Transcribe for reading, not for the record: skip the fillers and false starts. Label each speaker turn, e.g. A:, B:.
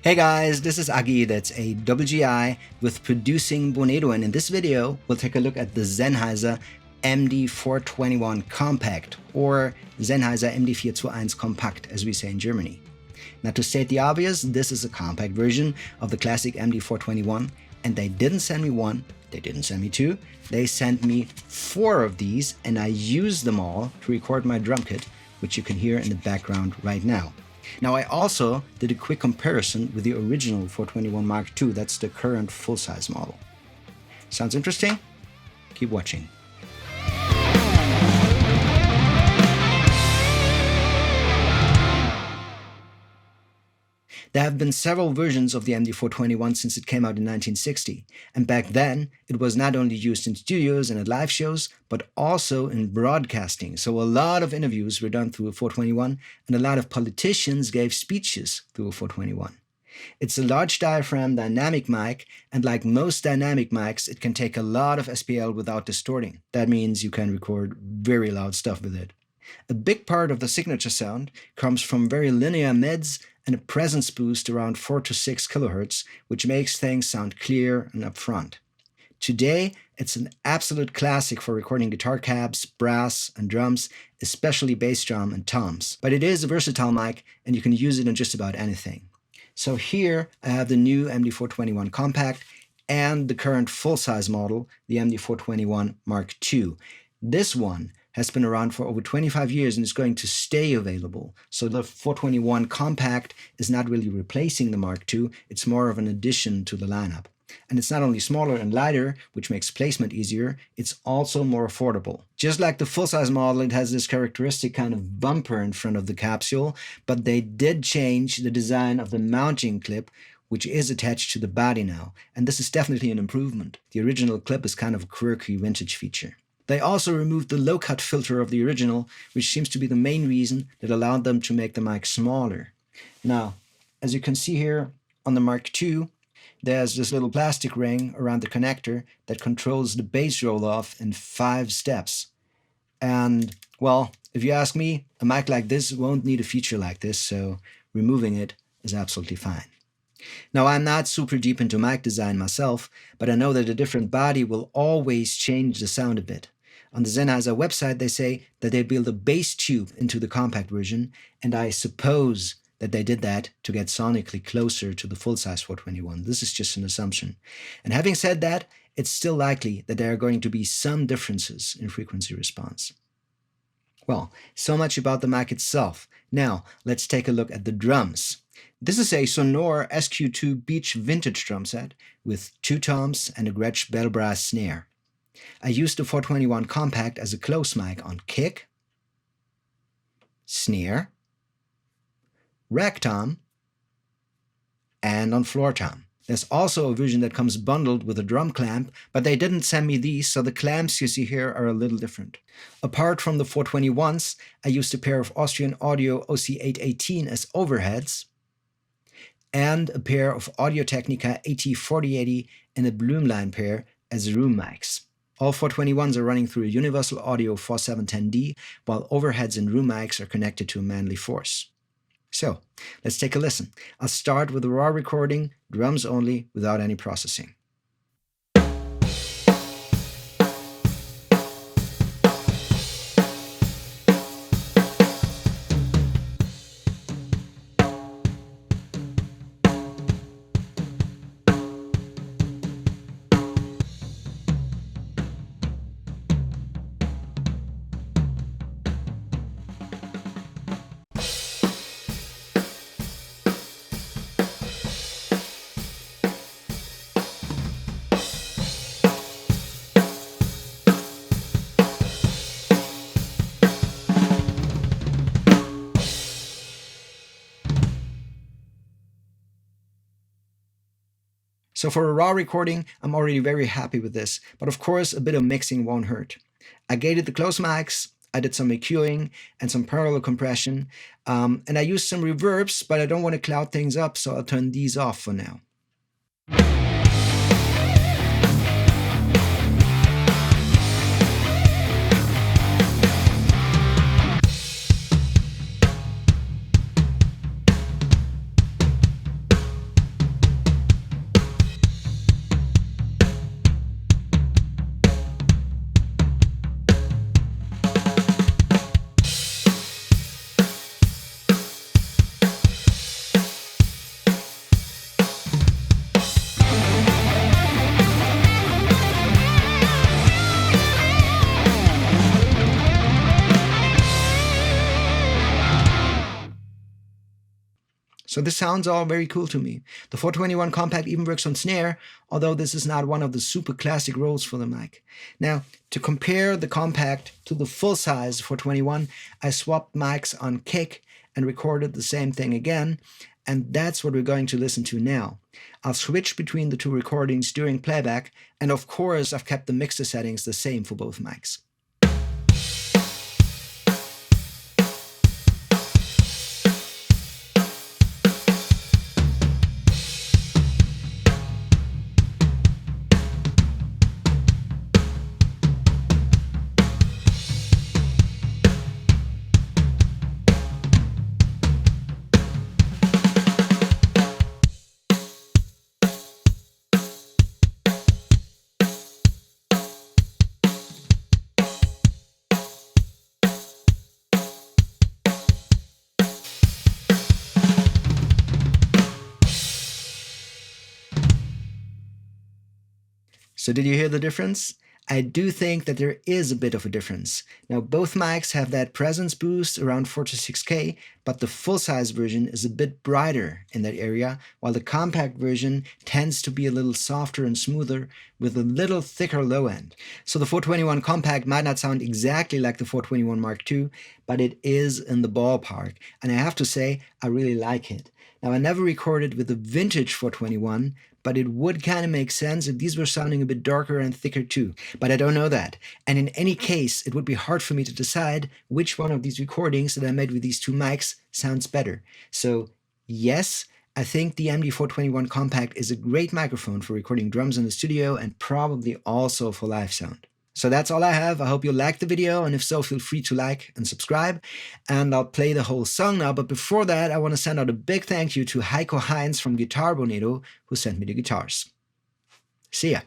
A: Hey guys, this is Aggi, that's a WGI with producing Bonedo, and in this video we'll take a look at the Sennheiser MD421 Compact, or Sennheiser MD421 Kompakt as we say in Germany. Now, to state the obvious, this is a compact version of the classic MD421, and they didn't send me one, they didn't send me two, they sent me 4 of these, and I used them all to record my drum kit, which you can hear in the background right now. Now, I also did a quick comparison with the original 421 Mark II, that's the current full-size model. Sounds interesting? Keep watching. There have been several versions of the MD421 since it came out in 1960, and back then it was not only used in studios and at live shows, but also in broadcasting. So a lot of interviews were done through a 421, and a lot of politicians gave speeches through a 421. It's a large diaphragm dynamic mic, and like most dynamic mics, it can take a lot of SPL without distorting. That means you can record very loud stuff with it. A big part of the signature sound comes from very linear mids and a presence boost around 4 to 6 kHz, which makes things sound clear and upfront. Today, it's an absolute classic for recording guitar cabs, brass, and drums, especially bass drum and toms. But it is a versatile mic, and you can use it in just about anything. So here I have the new MD421 Compact and the current full-size model, the MD421 Mark II. This one has been around for over 25 years and is going to stay available. So the 421 Compact is not really replacing the Mark II, it's more of an addition to the lineup. And it's not only smaller and lighter, which makes placement easier, it's also more affordable. Just like the full-size model, it has this characteristic kind of bumper in front of the capsule, but they did change the design of the mounting clip, which is attached to the body now. And this is definitely an improvement. The original clip is kind of a quirky vintage feature. They also removed the low-cut filter of the original, which seems to be the main reason that allowed them to make the mic smaller. Now, as you can see here on the Mark II, there's this little plastic ring around the connector that controls the bass roll-off in 5 steps. And, well, if you ask me, a mic like this won't need a feature like this, so removing it is absolutely fine. Now, I'm not super deep into mic design myself, but I know that a different body will always change the sound a bit. On the Sennheiser website, they say that they built a bass tube into the compact version, and I suppose that they did that to get sonically closer to the full-size 421. This is just an assumption. And having said that, it's still likely that there are going to be some differences in frequency response. Well, so much about the mic itself. Now, let's take a look at the drums. This is a Sonor SQ2 Beach vintage drum set with 2 toms and a Gretsch bell brass snare. I used the 421 Compact as a close mic on kick, snare, rack tom, and on floor tom. There's also a version that comes bundled with a drum clamp, but they didn't send me these, so the clamps you see here are a little different. Apart from the 421s, I used a pair of Austrian Audio OC818 as overheads, and a pair of Audio-Technica AT4080 and a Bloomline pair as room mics. All 421s are running through a Universal Audio 4710D, while overheads and room mics are connected to a Manley Force. So, let's take a listen. I'll start with a raw recording, drums only, without any processing. So for a raw recording, I'm already very happy with this, but of course a bit of mixing won't hurt. I gated the close mics, I did some EQing and some parallel compression, and I used some reverbs, but I don't want to cloud things up, so I'll turn these off for now. So this sounds all very cool to me. The 421 Compact even works on snare, although this is not one of the super classic roles for the mic. Now, to compare the Compact to the full-size 421, I swapped mics on kick and recorded the same thing again, and that's what we're going to listen to now. I'll switch between the two recordings during playback, and of course I've kept the mixer settings the same for both mics. So did you hear the difference? I do think that there is a bit of a difference. Now both mics have that presence boost around 4 to 6K, but the full-size version is a bit brighter in that area, while the compact version tends to be a little softer and smoother with a little thicker low end. So the 421 Compact might not sound exactly like the 421 Mark II, but it is in the ballpark, and I have to say I really like it. Now I never recorded with the vintage 421, but it would kind of make sense if these were sounding a bit darker and thicker too. But I don't know that. And in any case, it would be hard for me to decide which one of these recordings that I made with these two mics sounds better. So yes, I think the MD421 Compact is a great microphone for recording drums in the studio and probably also for live sound. So that's all I have. I hope you liked the video, and if so, feel free to like and subscribe. And I'll play the whole song now, but before that, I want to send out a big thank you to Heiko Heinz from Guitar Bonedo, who sent me the guitars. See ya.